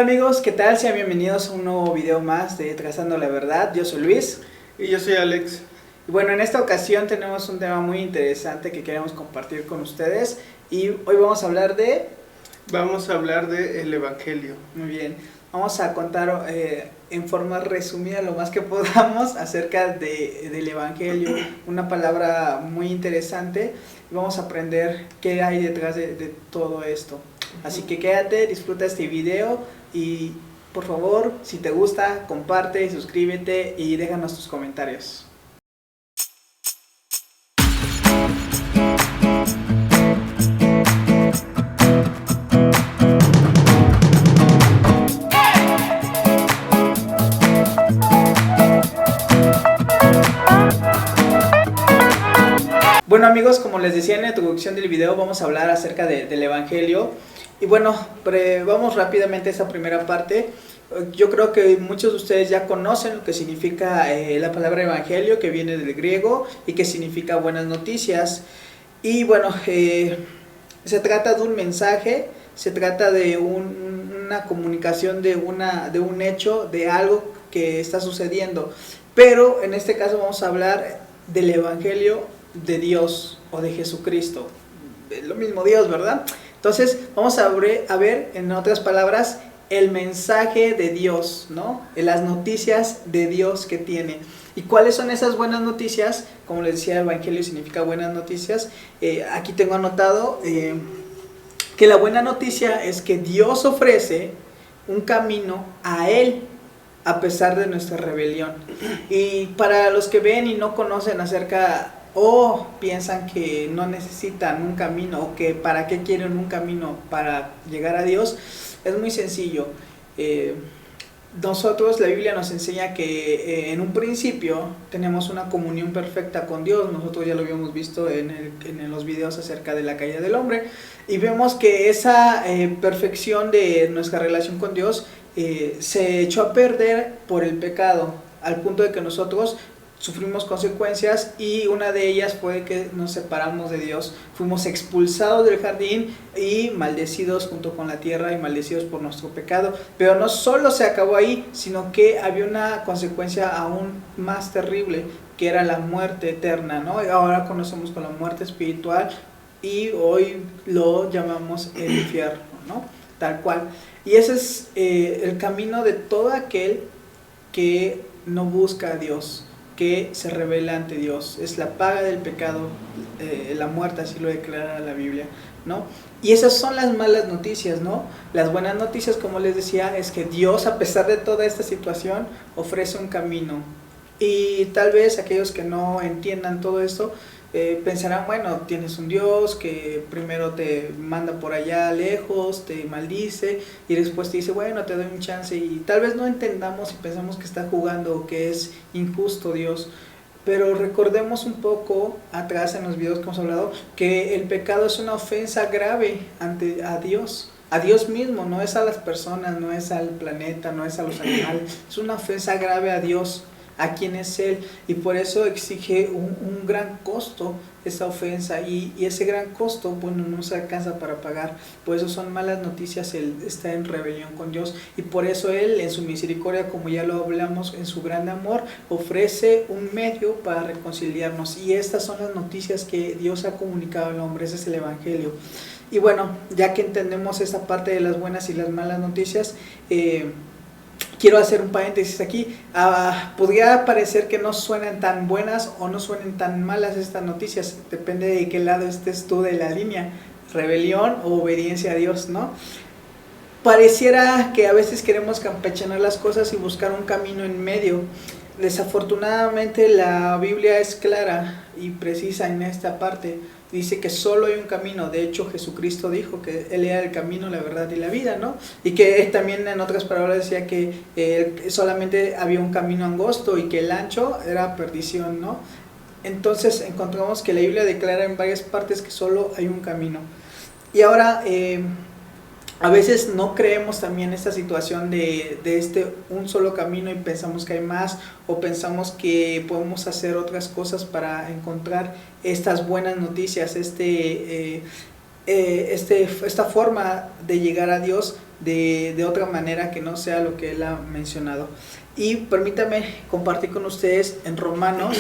Hola amigos, ¿qué tal? Sean bienvenidos a un nuevo video más de Trazando la Verdad. Yo soy Luis. Y yo soy Alex. Y bueno, en esta ocasión tenemos un tema muy interesante que queremos compartir con ustedes. Y hoy vamos a hablar de... Vamos a hablar del Evangelio. Muy bien, vamos a contar en forma resumida lo más que podamos acerca del Evangelio. Una palabra muy interesante. Y vamos a aprender qué hay detrás de todo esto. Así que quédate, disfruta este video y por favor, si te gusta, comparte, suscríbete y déjanos tus comentarios. Bueno amigos, como les decía en la introducción del video, vamos a hablar acerca del Evangelio. Y bueno, vamos rápidamente a esta primera parte. Yo creo que muchos de ustedes ya conocen lo que significa la palabra Evangelio, que viene del griego y que significa buenas noticias. Y bueno, se trata de un mensaje, se trata de una comunicación de un hecho, de algo que está sucediendo. Pero en este caso vamos a hablar del Evangelio de Dios o de Jesucristo. Lo mismo Dios, ¿verdad? Entonces vamos a ver, en otras palabras, el mensaje de Dios, ¿no? Las noticias de Dios que tiene. ¿Y cuáles son esas buenas noticias? Como les decía, Evangelio significa buenas noticias. Aquí tengo anotado que la buena noticia es que Dios ofrece un camino a Él, a pesar de nuestra rebelión. Y para los que ven y no conocen acerca o piensan que no necesitan un camino o que para qué quieren un camino para llegar a Dios, es muy sencillo. Nosotros, la Biblia nos enseña que en un principio tenemos una comunión perfecta con Dios. Nosotros ya lo habíamos visto en los videos acerca de la caída del hombre, y vemos que esa perfección de nuestra relación con Dios se echó a perder por el pecado, al punto de que nosotros sufrimos consecuencias, y una de ellas fue que nos separamos de Dios. Fuimos expulsados del jardín y maldecidos junto con la tierra y maldecidos por nuestro pecado. Pero no solo se acabó ahí, sino que había una consecuencia aún más terrible, que era la muerte eterna, ¿no? Ahora conocemos con la muerte espiritual y hoy lo llamamos el infierno, ¿no? Tal cual. Y ese es el camino de todo aquel que no busca a Dios, que se revela ante Dios. Es la paga del pecado, la muerte, así lo declara la Biblia, ¿no? Y esas son las malas noticias, ¿no? Las buenas noticias, como les decía, es que Dios, a pesar de toda esta situación, ofrece un camino. Y tal vez aquellos que no entiendan todo esto pensarán, bueno, tienes un Dios que primero te manda por allá lejos, te maldice y después te dice, bueno, te doy un chance, y tal vez no entendamos y pensamos que está jugando o que es injusto Dios. Pero recordemos un poco atrás en los videos que hemos hablado que el pecado es una ofensa grave a Dios mismo. No es a las personas, no es al planeta, no es a los animales, es una ofensa grave a Dios, a quien es Él, y por eso exige un gran costo esa ofensa, y ese gran costo, bueno, no se alcanza para pagar. Por eso son malas noticias Él está en rebelión con Dios, y por eso Él, en su misericordia, como ya lo hablamos, en su gran amor, ofrece un medio para reconciliarnos, y estas son las noticias que Dios ha comunicado al hombre. Ese es el Evangelio. Y bueno, ya que entendemos esta parte de las buenas y las malas noticias, quiero hacer un paréntesis aquí. Podría parecer que no suenan tan buenas o no suenen tan malas estas noticias, depende de qué lado estés tú de la línea, rebelión o obediencia a Dios, ¿no? Pareciera que a veces queremos campechanar las cosas y buscar un camino en medio. Desafortunadamente la Biblia es clara y precisa en esta parte. Dice que solo hay un camino. De hecho, Jesucristo dijo que Él era el camino, la verdad y la vida, ¿no? Y que también en otras palabras decía que solamente había un camino angosto y que el ancho era perdición, ¿no? Entonces encontramos que la Biblia declara en varias partes que solo hay un camino. Y ahora a veces no creemos también esta situación de un solo camino, y pensamos que hay más, o pensamos que podemos hacer otras cosas para encontrar estas buenas noticias, esta forma de llegar a Dios. de otra manera que no sea lo que él ha mencionado. Y permítame compartir con ustedes en Romanos,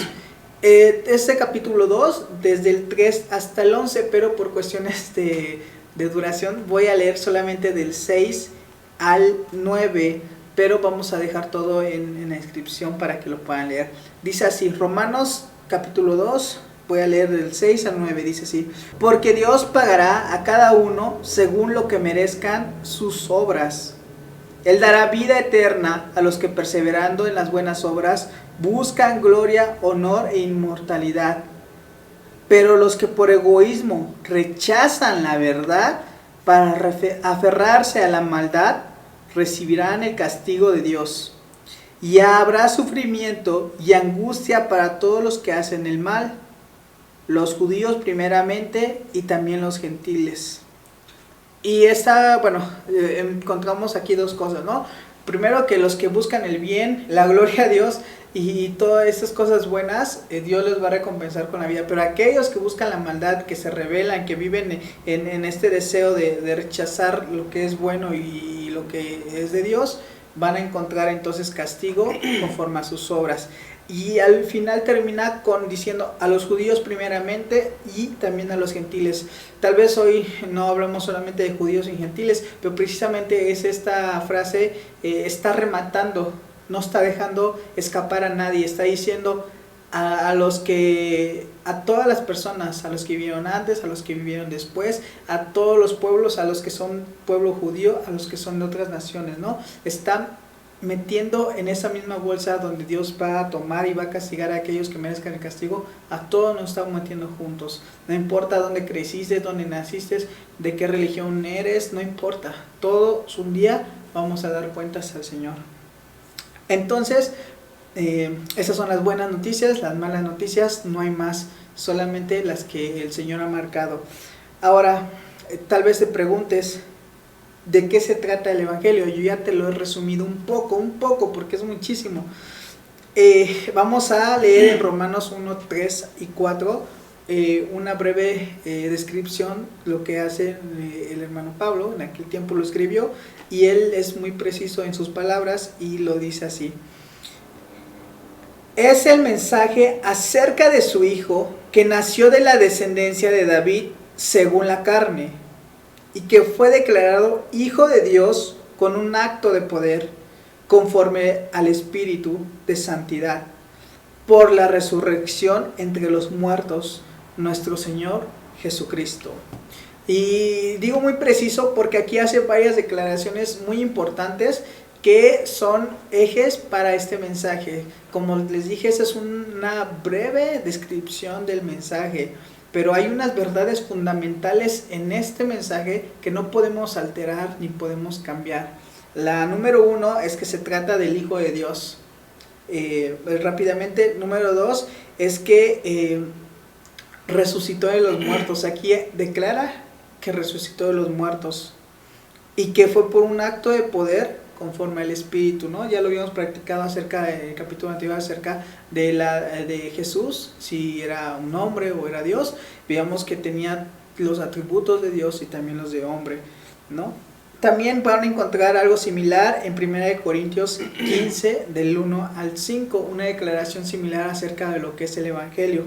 este capítulo 2, desde el 3 hasta el 11, pero por cuestiones de duración voy a leer solamente del 6 al 9, pero vamos a dejar todo en la descripción para que lo puedan leer. Dice así, Romanos capítulo 2, voy a leer del 6 al 9, dice así: porque Dios pagará a cada uno según lo que merezcan sus obras. Él dará vida eterna a los que perseverando en las buenas obras buscan gloria, honor e inmortalidad. Pero los que por egoísmo rechazan la verdad para aferrarse a la maldad, recibirán el castigo de Dios. Y habrá sufrimiento y angustia para todos los que hacen el mal, los judíos primeramente y también los gentiles. Y encontramos aquí dos cosas, ¿no? Primero, que los que buscan el bien, la gloria a Dios y todas esas cosas buenas, Dios les va a recompensar con la vida. Pero aquellos que buscan la maldad, que se rebelan, que viven en este deseo de rechazar lo que es bueno y lo que es de Dios, van a encontrar entonces castigo conforme a sus obras. Y al final termina diciendo a los judíos primeramente y también a los gentiles. Tal vez hoy no hablamos solamente de judíos y gentiles, pero precisamente es esta frase, está rematando, no está dejando escapar a nadie, está diciendo a todas las personas, a los que vivieron antes, a los que vivieron después, a todos los pueblos, a los que son pueblo judío, a los que son de otras naciones, ¿no? Están metiendo en esa misma bolsa donde Dios va a tomar y va a castigar a aquellos que merezcan el castigo. A todos nos estamos metiendo juntos. No importa dónde creciste, dónde naciste, de qué religión eres, no importa. Todos un día vamos a dar cuentas al Señor. Entonces, esas son las buenas noticias. Las malas noticias no hay más, solamente las que el Señor ha marcado. Ahora, tal vez te preguntes, ¿de qué se trata el Evangelio? Yo ya te lo he resumido un poco, porque es muchísimo. Vamos a leer en Romanos 1, 3 y 4 una breve descripción, lo que hace el hermano Pablo. En aquel tiempo lo escribió y él es muy preciso en sus palabras y lo dice así: es el mensaje acerca de su Hijo, que nació de la descendencia de David según la carne, y que fue declarado Hijo de Dios con un acto de poder, conforme al Espíritu de santidad, por la resurrección entre los muertos, nuestro Señor Jesucristo. Y digo muy preciso porque aquí hace varias declaraciones muy importantes que son ejes para este mensaje. Como les dije, esa es una breve descripción del mensaje, pero hay unas verdades fundamentales en este mensaje que no podemos alterar ni podemos cambiar. La número 1 es que se trata del Hijo de Dios. Rápidamente, número 2 es que resucitó de los muertos. Aquí declara que resucitó de los muertos y que fue por un acto de poder conforme al Espíritu, ¿no? Ya lo habíamos practicado acerca en el capítulo anterior, acerca de Jesús, si era un hombre o era Dios. Veíamos que tenía los atributos de Dios y también los de hombre, ¿no? También van a encontrar algo similar en 1 Corintios 15, del 1 al 5, una declaración similar acerca de lo que es el Evangelio.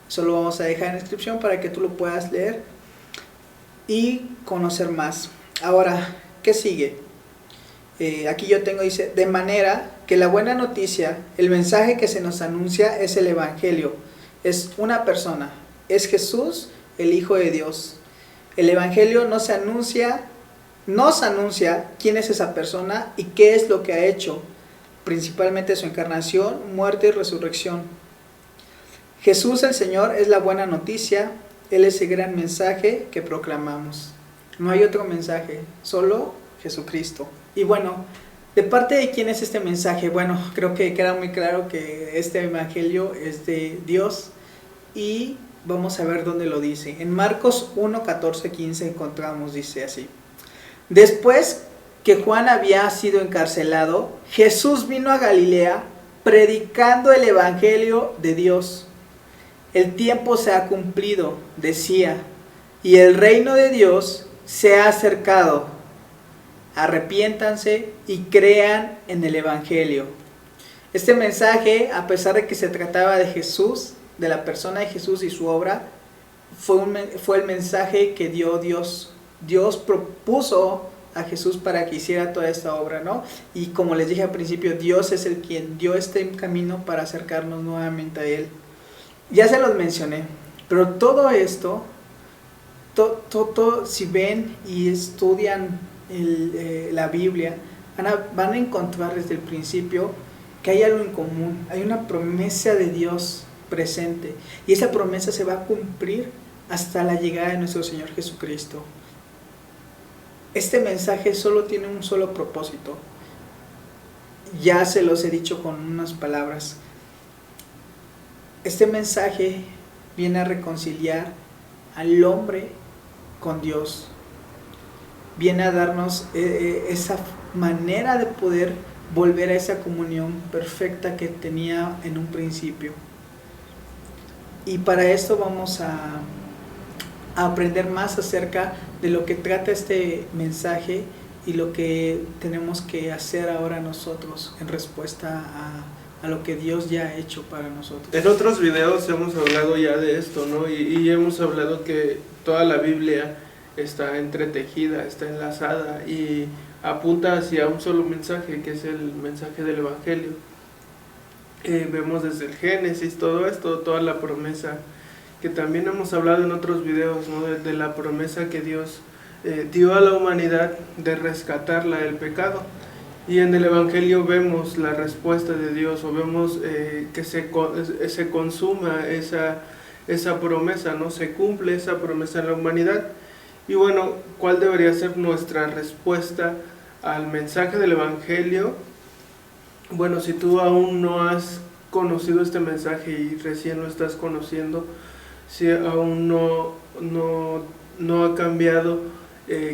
Eso lo vamos a dejar en la descripción para que tú lo puedas leer y conocer más. Ahora, ¿qué sigue? Aquí yo tengo, dice, de manera que la buena noticia, el mensaje que se nos anuncia es el Evangelio. Es una persona, es Jesús, el Hijo de Dios. El Evangelio nos anuncia quién es esa persona y qué es lo que ha hecho, principalmente su encarnación, muerte y resurrección. Jesús el Señor es la buena noticia, Él es el gran mensaje que proclamamos. No hay otro mensaje, solo Jesucristo. Y bueno, ¿de parte de quién es este mensaje? Bueno, creo que queda muy claro que este Evangelio es de Dios y vamos a ver dónde lo dice. En Marcos 1, 14, 15 encontramos, dice así: después que Juan había sido encarcelado, Jesús vino a Galilea predicando el Evangelio de Dios. El tiempo se ha cumplido, decía, y el reino de Dios se ha acercado. arrepiéntanse y crean en el Evangelio. Este mensaje, a pesar de que se trataba de Jesús, de la persona de Jesús y su obra, fue el mensaje que dio Dios. Dios propuso a Jesús para que hiciera toda esta obra, ¿no? Y como les dije al principio, Dios es el quien dio este camino para acercarnos nuevamente a Él. Ya se los mencioné, pero todo esto, si ven y estudian la Biblia, van a encontrar desde el principio que hay algo en común, hay una promesa de Dios presente, y esa promesa se va a cumplir hasta la llegada de nuestro Señor Jesucristo. Este mensaje solo tiene un solo propósito. Ya se los he dicho con unas palabras. Este mensaje viene a reconciliar al hombre con Dios. Viene a darnos esa manera de poder volver a esa comunión perfecta que tenía en un principio. Y para esto vamos a aprender más acerca de lo que trata este mensaje y lo que tenemos que hacer ahora nosotros en respuesta a lo que Dios ya ha hecho para nosotros. En otros videos hemos hablado ya de esto, ¿no? Y hemos hablado que toda la Biblia está entretejida, está enlazada y apunta hacia un solo mensaje, que es el mensaje del Evangelio. Vemos desde el Génesis, todo esto, toda la promesa, que también hemos hablado en otros videos, ¿no? de la promesa que Dios dio a la humanidad de rescatarla del pecado. Y en el Evangelio vemos la respuesta de Dios, o vemos que se consuma esa promesa, ¿no? Se cumple esa promesa en la humanidad. Y bueno, ¿cuál debería ser nuestra respuesta al mensaje del Evangelio? Bueno, si tú aún no has conocido este mensaje y recién lo estás conociendo, si aún no ha cambiado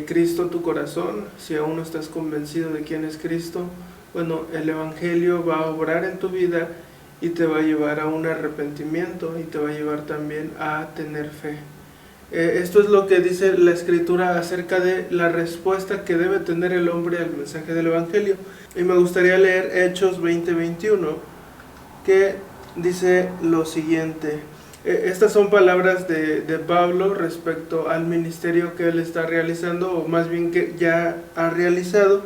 Cristo tu corazón, si aún no estás convencido de quién es Cristo, bueno, el Evangelio va a obrar en tu vida y te va a llevar a un arrepentimiento y te va a llevar también a tener fe. Esto es lo que dice la Escritura acerca de la respuesta que debe tener el hombre al mensaje del Evangelio. Y me gustaría leer Hechos 20:21, que dice lo siguiente. Estas son palabras de Pablo respecto al ministerio que él está realizando, o más bien que ya ha realizado.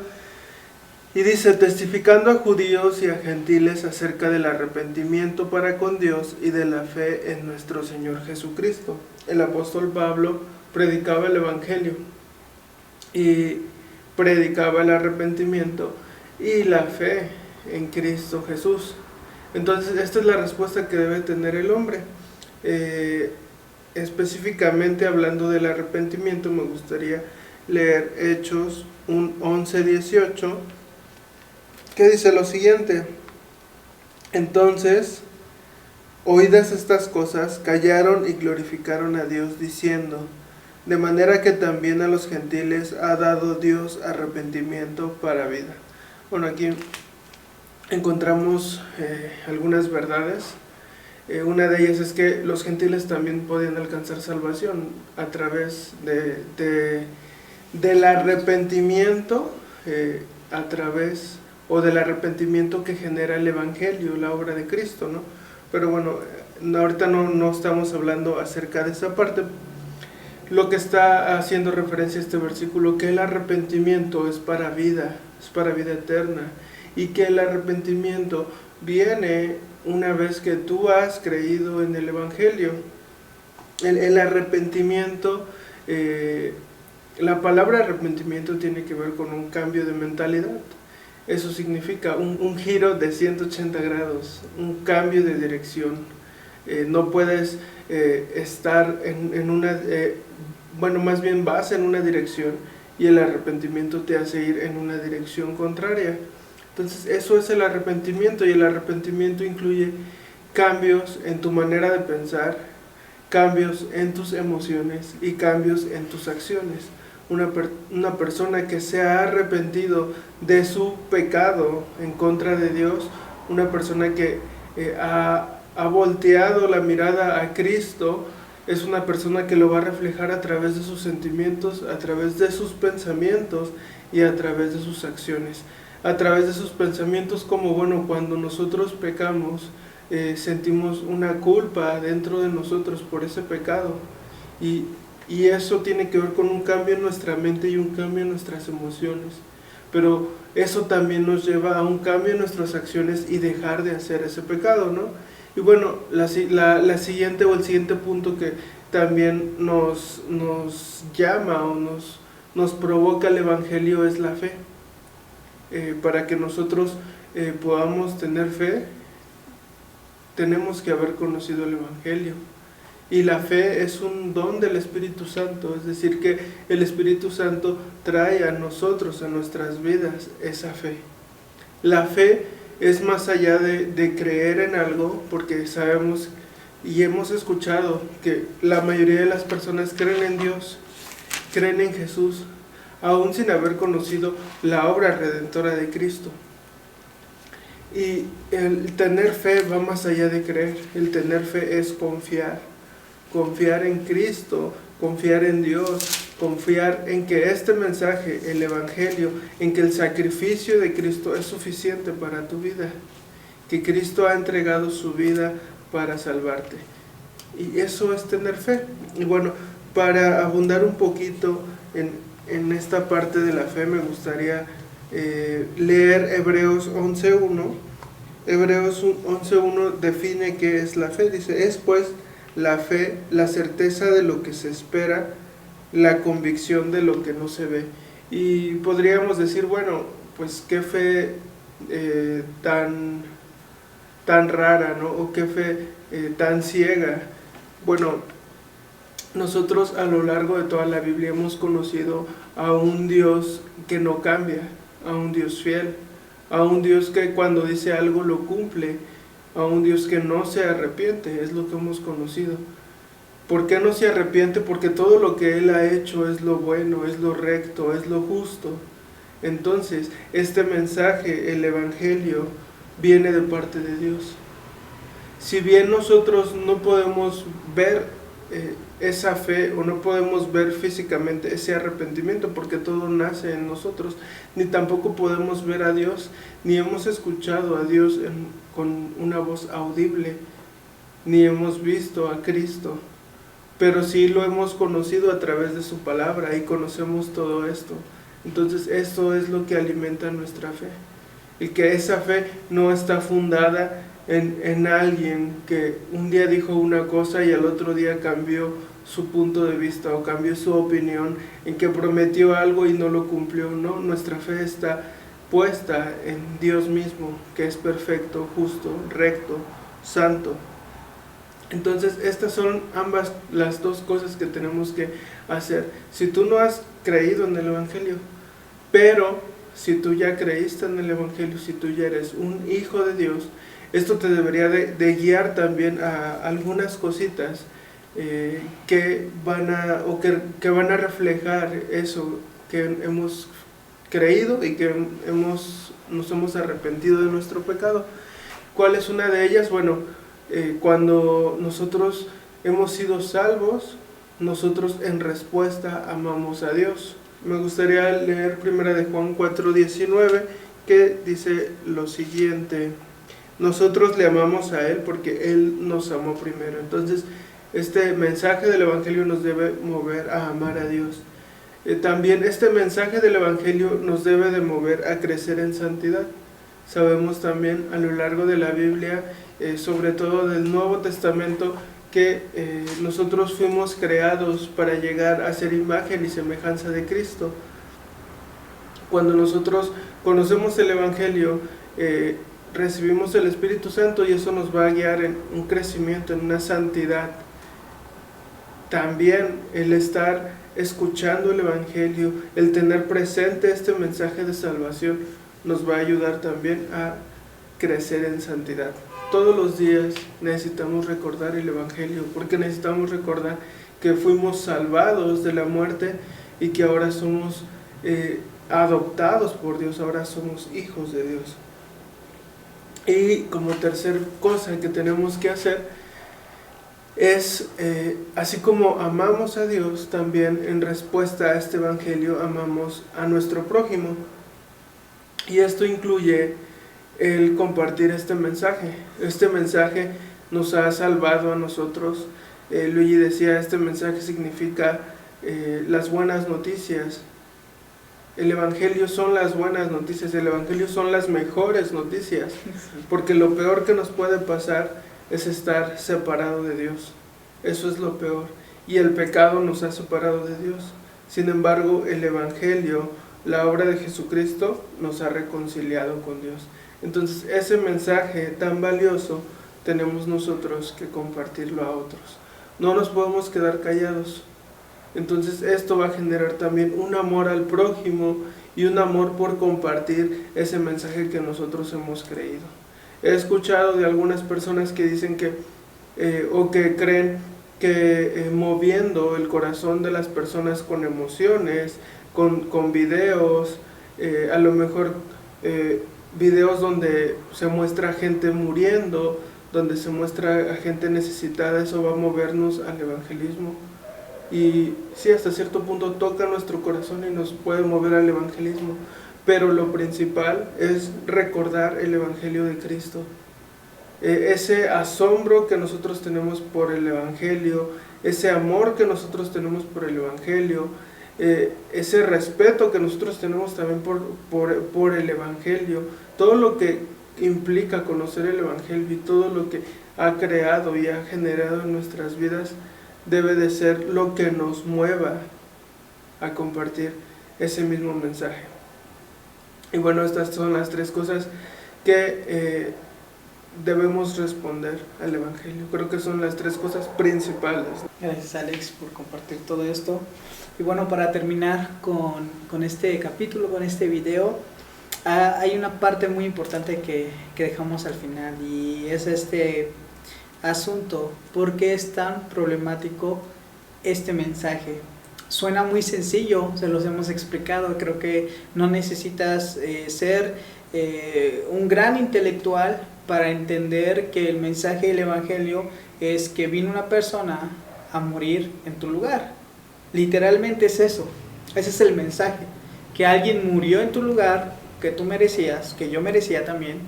Y dice: testificando a judíos y a gentiles acerca del arrepentimiento para con Dios y de la fe en nuestro Señor Jesucristo. El apóstol Pablo predicaba el Evangelio y predicaba el arrepentimiento y la fe en Cristo Jesús. Entonces esta es la respuesta que debe tener el hombre. Específicamente hablando del arrepentimiento, me gustaría leer Hechos 11:18, que dice lo siguiente: entonces, oídas estas cosas, callaron y glorificaron a Dios, diciendo: de manera que también a los gentiles ha dado Dios arrepentimiento para vida. Bueno, aquí encontramos algunas verdades. Una de ellas es que los gentiles también podían alcanzar salvación a través del arrepentimiento, a través o del arrepentimiento que genera el Evangelio, la obra de Cristo, ¿no? Pero bueno, ahorita no estamos hablando acerca de esa parte. Lo que está haciendo referencia a este versículo, que el arrepentimiento es para vida eterna, y que el arrepentimiento viene una vez que tú has creído en el Evangelio. El arrepentimiento, la palabra arrepentimiento tiene que ver con un cambio de mentalidad. Eso significa un giro de 180 grados, un cambio de dirección. No puedes estar en una, más bien vas en una dirección y el arrepentimiento te hace ir en una dirección contraria. Entonces eso es el arrepentimiento, y el arrepentimiento incluye cambios en tu manera de pensar, cambios en tus emociones y cambios en tus acciones. Una persona que se ha arrepentido de su pecado en contra de Dios, una persona que ha volteado la mirada a Cristo, es una persona que lo va a reflejar a través de sus sentimientos, a través de sus pensamientos, y a través de sus acciones, a través de sus pensamientos, como bueno, cuando nosotros pecamos, sentimos una culpa dentro de nosotros por ese pecado, y eso tiene que ver con un cambio en nuestra mente y un cambio en nuestras emociones, pero eso también nos lleva a un cambio en nuestras acciones y dejar de hacer ese pecado, ¿no? Y bueno, la siguiente o el siguiente punto que también nos llama o nos provoca el Evangelio es la fe. Para que nosotros podamos tener fe, tenemos que haber conocido el Evangelio. Y la fe es un don del Espíritu Santo, es decir, que el Espíritu Santo trae a nosotros, a nuestras vidas, esa fe. La fe es más allá de creer en algo, porque sabemos y hemos escuchado que la mayoría de las personas creen en Dios, creen en Jesús, aún sin haber conocido la obra redentora de Cristo. Y el tener fe va más allá de creer. El tener fe es confiar en Cristo, confiar en Dios, confiar en que este mensaje, el Evangelio, en que el sacrificio de Cristo es suficiente para tu vida, que Cristo ha entregado su vida para salvarte. Y eso es tener fe. Y bueno, para abundar un poquito en esta parte de la fe, me gustaría leer Hebreos 11.1. Hebreos 11.1 define qué es la fe. Dice, es pues la fe, la certeza de lo que se espera, la convicción de lo que no se ve. Y podríamos decir, bueno, pues qué fe tan rara, ¿no? O qué fe tan ciega. Bueno, nosotros a lo largo de toda la Biblia hemos conocido a un Dios que no cambia, a un Dios fiel, a un Dios que cuando dice algo lo cumple, a un Dios que no se arrepiente, es lo que hemos conocido. ¿Por qué no se arrepiente? Porque todo lo que Él ha hecho es lo bueno, es lo recto, es lo justo. Entonces, este mensaje, el Evangelio, viene de parte de Dios. Si bien nosotros no podemos ver esa fe o no podemos ver físicamente ese arrepentimiento porque todo nace en nosotros, ni tampoco podemos ver a Dios, ni hemos escuchado a Dios con una voz audible, ni hemos visto a Cristo, pero sí lo hemos conocido a través de su palabra y conocemos todo esto. Entonces esto es lo que alimenta nuestra fe, y que esa fe no está fundada en alguien que un día dijo una cosa y al otro día cambió su punto de vista o cambió su opinión, en que prometió algo y no lo cumplió. No, nuestra fe está puesta en Dios mismo, que es perfecto, justo, recto, santo. Entonces estas son ambas las dos cosas que tenemos que hacer. Si tú no has creído en el Evangelio, pero si tú ya creíste en el Evangelio, si tú ya eres un hijo de Dios, esto te debería de guiar también a algunas cositas que van a reflejar eso que hemos creído y que nos hemos arrepentido de nuestro pecado. ¿Cuál es una de ellas? Bueno, cuando nosotros hemos sido salvos, nosotros en respuesta amamos a Dios. Me gustaría leer 1 de Juan 4:19, que dice lo siguiente: nosotros le amamos a Él porque Él nos amó primero. Entonces, este mensaje del Evangelio nos debe mover a amar a Dios. También este mensaje del Evangelio nos debe de mover a crecer en santidad. Sabemos también a lo largo de la Biblia, sobre todo del Nuevo Testamento, que nosotros fuimos creados para llegar a ser imagen y semejanza de Cristo. Cuando nosotros conocemos el Evangelio, recibimos el Espíritu Santo y eso nos va a guiar en un crecimiento, en una santidad. También el estar escuchando el Evangelio, el tener presente este mensaje de salvación, nos va a ayudar también a crecer en santidad. Todos los días necesitamos recordar el Evangelio, porque necesitamos recordar que fuimos salvados de la muerte y que ahora somos adoptados por Dios, ahora somos hijos de Dios. Y como tercer cosa que tenemos que hacer es, así como amamos a Dios, también en respuesta a este evangelio amamos a nuestro prójimo. Y esto incluye el compartir este mensaje. Este mensaje nos ha salvado a nosotros. Luigi decía, este mensaje significa las buenas noticias. El evangelio son las buenas noticias, el evangelio son las mejores noticias, porque lo peor que nos puede pasar es estar separado de Dios. Eso es lo peor, y el pecado nos ha separado de Dios. Sin embargo, el evangelio, la obra de Jesucristo, nos ha reconciliado con Dios. Entonces, ese mensaje tan valioso tenemos nosotros que compartirlo a otros. No nos podemos quedar callados. Entonces esto va a generar también un amor al prójimo y un amor por compartir ese mensaje que nosotros hemos creído. He escuchado de algunas personas que dicen que o que creen que moviendo el corazón de las personas con emociones, con videos, a lo mejor videos donde se muestra gente muriendo, donde se muestra a gente necesitada, eso va a movernos al evangelismo. Y sí, hasta cierto punto toca nuestro corazón y nos puede mover al evangelismo, pero lo principal es recordar el evangelio de Cristo. Ese asombro que nosotros tenemos por el evangelio, ese amor que nosotros tenemos por el evangelio, ese respeto que nosotros tenemos también por el evangelio, todo lo que implica conocer el evangelio y todo lo que ha creado y ha generado en nuestras vidas, debe de ser lo que nos mueva a compartir ese mismo mensaje. Y bueno, estas son las tres cosas que debemos responder al evangelio. Creo que son las tres cosas principales. Gracias, Alex, por compartir todo esto. Y bueno, para terminar con este capítulo, con este video, hay una parte muy importante que dejamos al final, y es este asunto: ¿por qué es tan problemático este mensaje? Suena muy sencillo, se los hemos explicado. Creo que no necesitas ser un gran intelectual para entender que el mensaje del evangelio es que vino una persona a morir en tu lugar. Literalmente es eso, ese es el mensaje, que alguien murió en tu lugar, que tú merecías, que yo merecía también,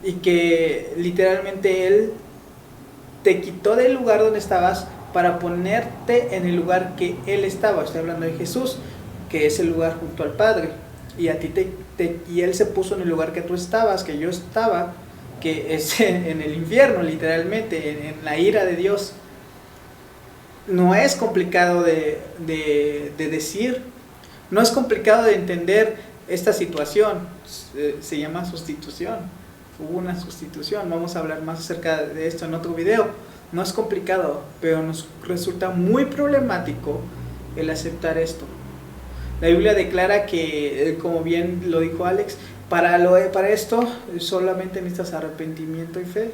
y que literalmente Él te quitó del lugar donde estabas para ponerte en el lugar que Él estaba. Estoy hablando de Jesús, que es el lugar junto al Padre, y a ti y Él se puso en el lugar que tú estabas, que yo estaba, que es en el infierno, literalmente, en la ira de Dios. No es complicado de decir, no es complicado de entender esta situación. Se llama sustitución. Hubo una sustitución. Vamos a hablar más acerca de esto en otro video. No es complicado, pero nos resulta muy problemático el aceptar esto. La Biblia declara que, como bien lo dijo Alex, para esto solamente necesitas arrepentimiento y fe.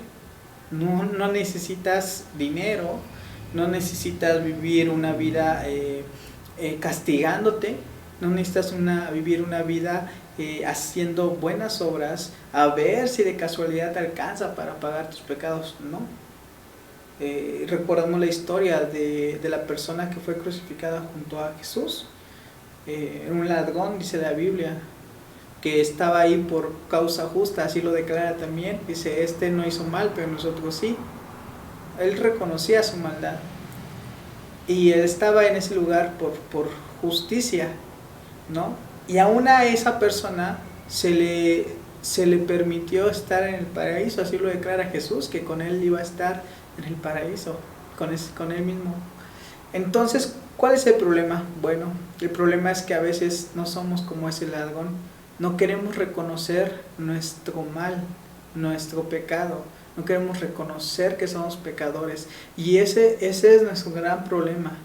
No necesitas dinero, no necesitas vivir una vida castigándote, no necesitas vivir una vida haciendo buenas obras, a ver si de casualidad te alcanza para pagar tus pecados. No. Recordamos la historia de la persona que fue crucificada junto a Jesús. Un ladrón, dice la Biblia, que estaba ahí por causa justa, así lo declara también. Dice, este no hizo mal, pero nosotros sí. Él reconocía su maldad, y él estaba en ese lugar por justicia, ¿no? Y aún a esa persona se le permitió estar en el paraíso. Así lo declara Jesús, que con él iba a estar en el paraíso, con él mismo. Entonces, ¿cuál es el problema? Bueno, el problema es que a veces no somos como ese ladrón. No queremos reconocer nuestro mal, nuestro pecado. No queremos reconocer que somos pecadores. Y ese es nuestro gran problema.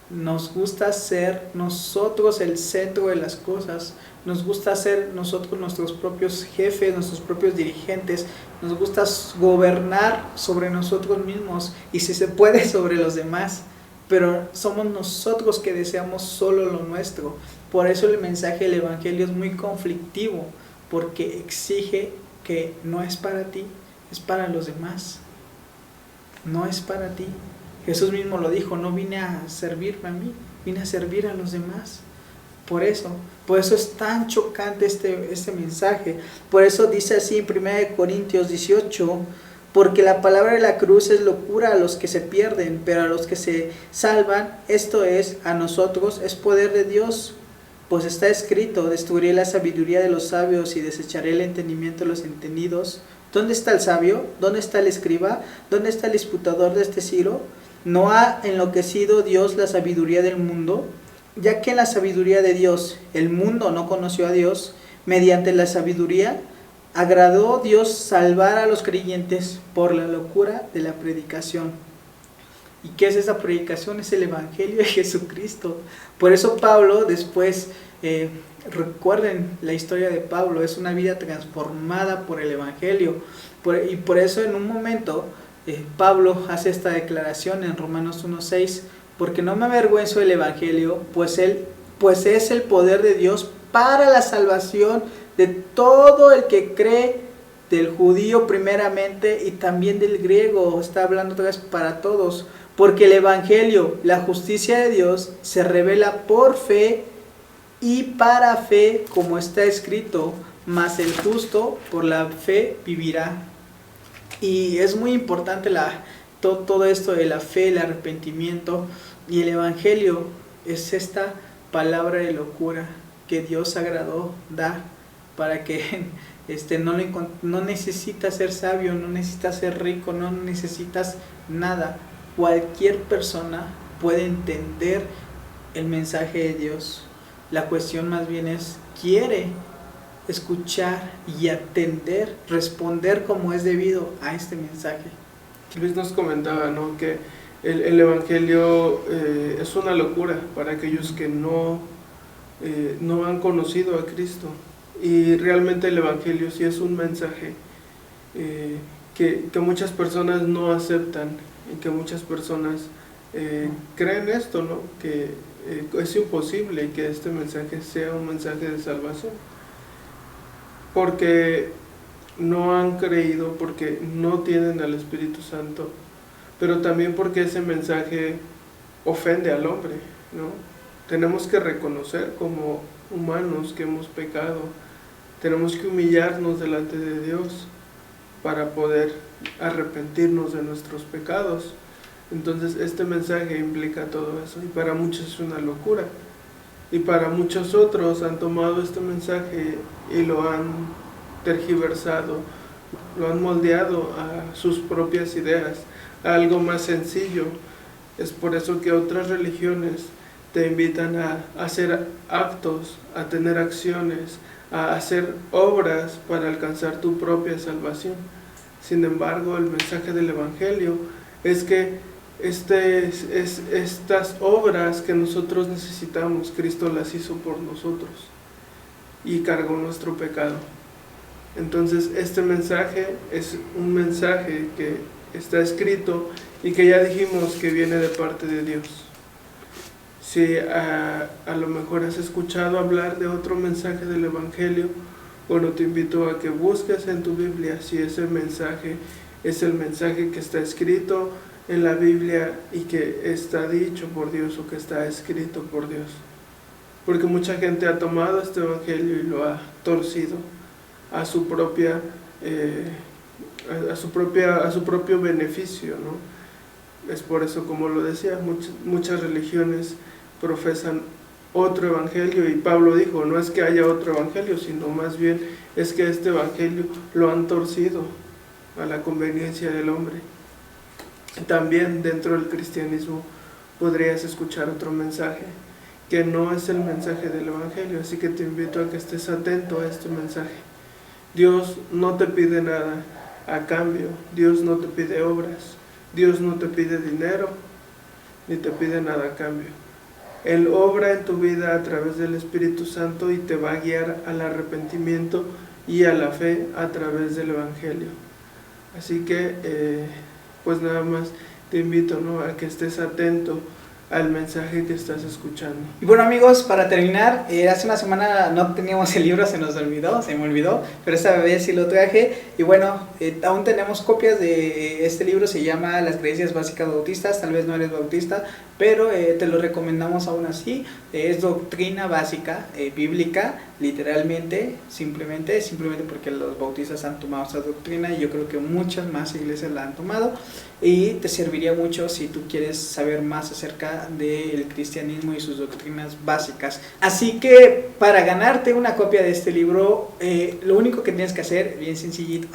Nos gusta ser nosotros el centro de las cosas. Nos gusta ser nosotros nuestros propios jefes, nuestros propios dirigentes. Nos gusta gobernar sobre nosotros mismos y, si se puede, sobre los demás. Pero somos nosotros que deseamos solo lo nuestro. Por eso el mensaje del evangelio es muy conflictivo, porque exige que no es para ti, es para los demás. No es para ti, Jesús mismo lo dijo, no vine a servirme a mí, vine a servir a los demás. Por eso es tan chocante este mensaje. Por eso dice así en 1 Corintios 18, porque la palabra de la cruz es locura a los que se pierden, pero a los que se salvan, esto es, a nosotros, es poder de Dios. Pues está escrito, destruiré la sabiduría de los sabios y desecharé el entendimiento de los entendidos. ¿Dónde está el sabio? ¿Dónde está el escriba? ¿Dónde está el disputador de este siglo? ¿No ha enloquecido Dios la sabiduría del mundo? Ya que en la sabiduría de Dios el mundo no conoció a Dios, mediante la sabiduría agradó Dios salvar a los creyentes por la locura de la predicación. ¿Y qué es esa predicación? Es el Evangelio de Jesucristo. Por eso Pablo después, recuerden la historia de Pablo, es una vida transformada por el Evangelio. Y por eso en un momento Pablo hace esta declaración en Romanos 1:6, porque no me avergüenzo del Evangelio, pues es el poder de Dios para la salvación de todo el que cree, del judío primeramente y también del griego. Está hablando otra vez para todos, porque el Evangelio, la justicia de Dios, se revela por fe y para fe, como está escrito, mas el justo por la fe vivirá. Y es muy importante todo esto de la fe, el arrepentimiento, y el Evangelio es esta palabra de locura que Dios agradó dar para que no necesitas ser sabio, no necesitas ser rico, no necesitas nada. Cualquier persona puede entender el mensaje de Dios. La cuestión más bien es, ¿quiere escuchar y atender, responder como es debido a este mensaje? Luis nos comentaba, ¿no?, que el Evangelio es una locura para aquellos que no han conocido a Cristo. Y realmente el Evangelio sí es un mensaje que muchas personas no aceptan y que muchas personas creen esto, ¿no?, que es imposible que este mensaje sea un mensaje de salvación, porque no han creído, porque no tienen al Espíritu Santo, pero también porque ese mensaje ofende al hombre, ¿no? Tenemos que reconocer como humanos que hemos pecado, tenemos que humillarnos delante de Dios para poder arrepentirnos de nuestros pecados. Entonces este mensaje implica todo eso, y para muchos es una locura, y para muchos otros han tomado este mensaje y lo han tergiversado, lo han moldeado a sus propias ideas, a algo más sencillo. Es por eso que otras religiones te invitan a hacer actos, a tener acciones, a hacer obras para alcanzar tu propia salvación. Sin embargo, el mensaje del Evangelio es que estas obras que nosotros necesitamos, Cristo las hizo por nosotros y cargó nuestro pecado. Entonces este mensaje es un mensaje que está escrito y que ya dijimos que viene de parte de Dios. Si a lo mejor has escuchado hablar de otro mensaje del Evangelio, bueno, te invito a que busques en tu Biblia si ese mensaje es el mensaje que está escrito en la Biblia y que está dicho por Dios o que está escrito por Dios. Porque mucha gente ha tomado este Evangelio y lo ha torcido a su propio beneficio, ¿no? Es por eso, como lo decía, muchas religiones profesan otro evangelio, y Pablo dijo, no es que haya otro evangelio, sino más bien es que este evangelio lo han torcido a la conveniencia del hombre. También dentro del cristianismo podrías escuchar otro mensaje que no es el mensaje del evangelio, así que te invito a que estés atento a este mensaje. Dios no te pide nada a cambio, Dios no te pide obras, Dios no te pide dinero, ni te pide nada a cambio. Él obra en tu vida a través del Espíritu Santo y te va a guiar al arrepentimiento y a la fe a través del Evangelio. Así que, pues nada más te invito, ¿no?, a que estés atento al mensaje que estás escuchando. Y bueno, amigos, para terminar, hace una semana no teníamos el libro, se me olvidó, pero esta vez sí lo traje. Y bueno, aún tenemos copias de este libro, se llama Las creencias básicas bautistas. Tal vez no eres bautista, pero te lo recomendamos aún así. Es doctrina básica, bíblica, literalmente, simplemente porque los bautistas han tomado esta doctrina, y yo creo que muchas más iglesias la han tomado, y te serviría mucho si tú quieres saber más acerca del cristianismo y sus doctrinas básicas. Así que para ganarte una copia de este libro, lo único que tienes que hacer, bien sencillito,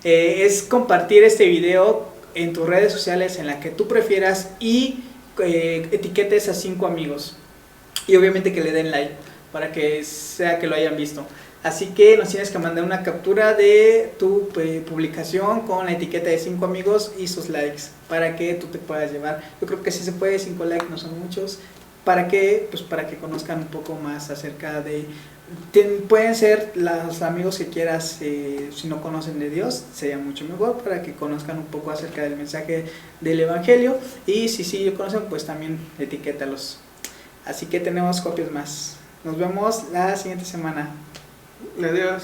es compartir este video en tus redes sociales, en la que tú prefieras, y etiquetes a 5 amigos, y obviamente que le den like para que sea que lo hayan visto. Así que nos tienes que mandar una captura de tu publicación con la etiqueta de 5 amigos y sus likes, para que tú te puedas llevar. Yo creo que sí se puede, 5 likes no son muchos, para que conozcan un poco más acerca de... pueden ser los amigos que quieras, si no conocen de Dios, sería mucho mejor, para que conozcan un poco acerca del mensaje del evangelio, y si sí lo conocen, pues también etiquétalos. Así que tenemos copias más. Nos vemos la siguiente semana. Adiós.